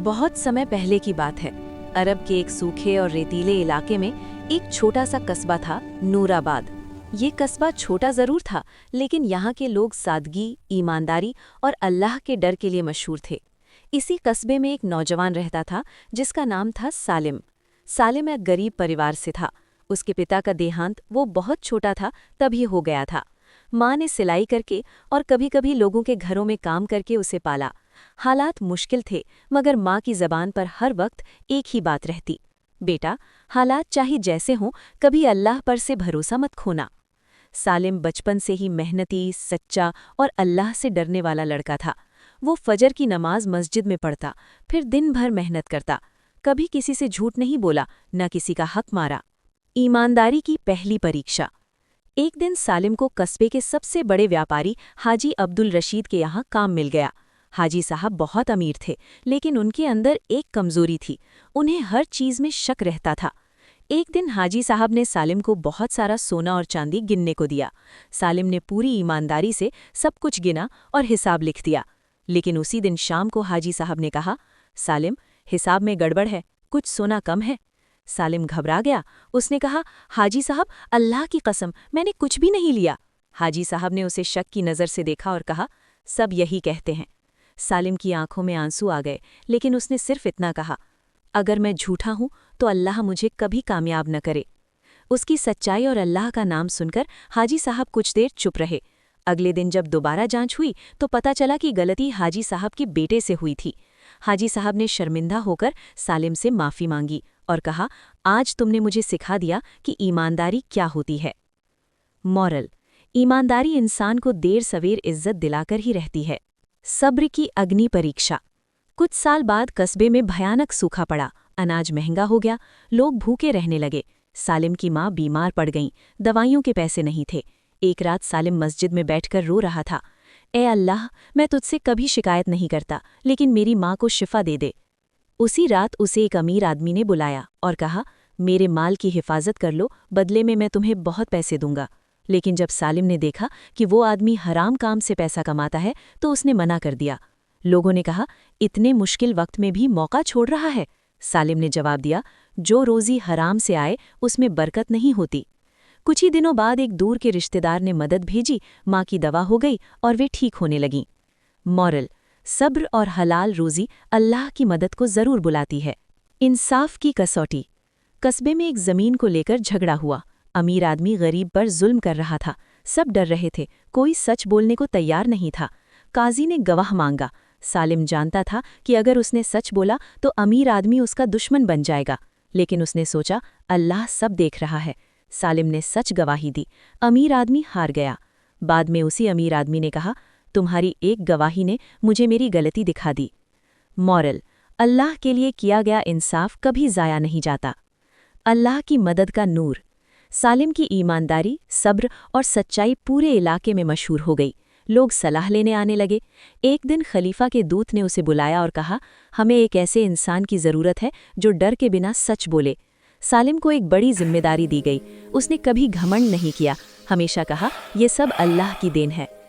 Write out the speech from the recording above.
बहुत समय पहले की बात है। अरब के एक सूखे और रेतीले इलाके में एक छोटा सा कस्बा था, नूराबाद। ये कस्बा छोटा जरूर था, लेकिन यहाँ के लोग सादगी, ईमानदारी और अल्लाह के डर के लिए मशहूर थे। इसी कस्बे में एक नौजवान रहता था जिसका नाम था सालिम। सालिम एक गरीब परिवार से था। उसके पिता का देहांत वो बहुत छोटा था तभी हो गया था। माँ ने सिलाई करके और कभी-कभी लोगों के घरों में काम करके उसे पाला। हालात मुश्किल थे, मगर माँ की जबान पर हर वक्त एक ही बात रहती, बेटा, हालात चाहे जैसे हों, कभी अल्लाह पर से भरोसा मत खोना। सालिम बचपन से ही मेहनती, सच्चा और अल्लाह से डरने वाला लड़का था। वो फजर की नमाज मस्जिद में पढ़ता, फिर दिन भर मेहनत करता। कभी किसी से झूठ नहीं बोला, न किसी का हक मारा। ईमानदारी की पहली परीक्षा। एक दिन सालिम को कस्बे के सबसे बड़े व्यापारी हाजी अब्दुल रशीद के यहाँ काम मिल गया। हाजी साहब बहुत अमीर थे, लेकिन उनके अंदर एक कमजोरी थी, उन्हें हर चीज में शक रहता था। एक दिन हाजी साहब ने सालिम को बहुत सारा सोना और चांदी गिनने को दिया। सालिम ने पूरी ईमानदारी से सब कुछ गिना और हिसाब लिख दिया। लेकिन उसी दिन शाम को हाजी साहब ने कहा, सालिम, हिसाब में गड़बड़ है, कुछ सोना कम है। सालिम घबरा गया। उसने कहा, हाजी साहब, अल्लाह की कसम, मैंने कुछ भी नहीं लिया। हाजी साहब ने उसे शक की नज़र से देखा और कहा, सब यही कहते हैं। सालिम की आंखों में आंसू आ गए, लेकिन उसने सिर्फ इतना कहा, अगर मैं झूठा हूं तो अल्लाह मुझे कभी कामयाब न करे। उसकी सच्चाई और अल्लाह का नाम सुनकर हाजी साहब कुछ देर चुप रहे। अगले दिन जब दोबारा जांच हुई तो पता चला कि गलती हाजी साहब के बेटे से हुई थी। हाजी साहब ने शर्मिंदा होकर सालिम से माफ़ी मांगी और कहा, आज तुमने मुझे सिखा दिया कि ईमानदारी क्या होती है। मॉरल: ईमानदारी इंसान को देर सवेर इज्जत दिलाकर ही रहती है। सब्र की अग्नि परीक्षा। कुछ साल बाद कस्बे में भयानक सूखा पड़ा, अनाज महंगा हो गया, लोग भूखे रहने लगे। सालिम की माँ बीमार पड़ गईं, दवाइयों के पैसे नहीं थे। एक रात सालिम मस्जिद में बैठकर रो रहा था, ए अल्लाह, मैं तुझसे कभी शिकायत नहीं करता, लेकिन मेरी माँ को शिफा दे दे। उसी रात उसे एक अमीर आदमी ने बुलाया और कहा, मेरे माल की हिफाजत कर लो, बदले में मैं तुम्हें बहुत पैसे दूंगा। लेकिन जब सालिम ने देखा कि वो आदमी हराम काम से पैसा कमाता है तो उसने मना कर दिया। लोगों ने कहा, इतने मुश्किल वक्त में भी मौका छोड़ रहा है। सालिम ने जवाब दिया, जो रोज़ी हराम से आए उसमें बरकत नहीं होती। कुछ ही दिनों बाद एक दूर के रिश्तेदार ने मदद भेजी, माँ की दवा हो गई और वे ठीक होने लगीं। मॉरल: सब्र और हलाल रोज़ी अल्लाह की मदद को ज़रूर बुलाती है। इंसाफ की कसौटी। कस्बे में एक ज़मीन को लेकर झगड़ा हुआ। अमीर आदमी गरीब पर जुल्म कर रहा था। सब डर रहे थे, कोई सच बोलने को तैयार नहीं था। काजी ने गवाह मांगा। सालिम जानता था कि अगर उसने सच बोला तो अमीर आदमी उसका दुश्मन बन जाएगा, लेकिन उसने सोचा, अल्लाह सब देख रहा है। सालिम ने सच गवाही दी। अमीर आदमी हार गया। बाद में उसी अमीर आदमी ने कहा, तुम्हारी एक गवाही ने मुझे मेरी गलती दिखा दी। मॉरल: अल्लाह के लिए किया गया इंसाफ कभी ज़ाया नहीं जाता। अल्लाह की मदद का नूर। सालिम की ईमानदारी, सब्र और सच्चाई पूरे इलाके में मशहूर हो गई। लोग सलाह लेने आने लगे। एक दिन खलीफा के दूत ने उसे बुलाया और कहा, हमें एक ऐसे इंसान की ज़रूरत है जो डर के बिना सच बोले। सालिम को एक बड़ी जिम्मेदारी दी गई। उसने कभी घमंड नहीं किया, हमेशा कहा, यह सब अल्लाह की देन है।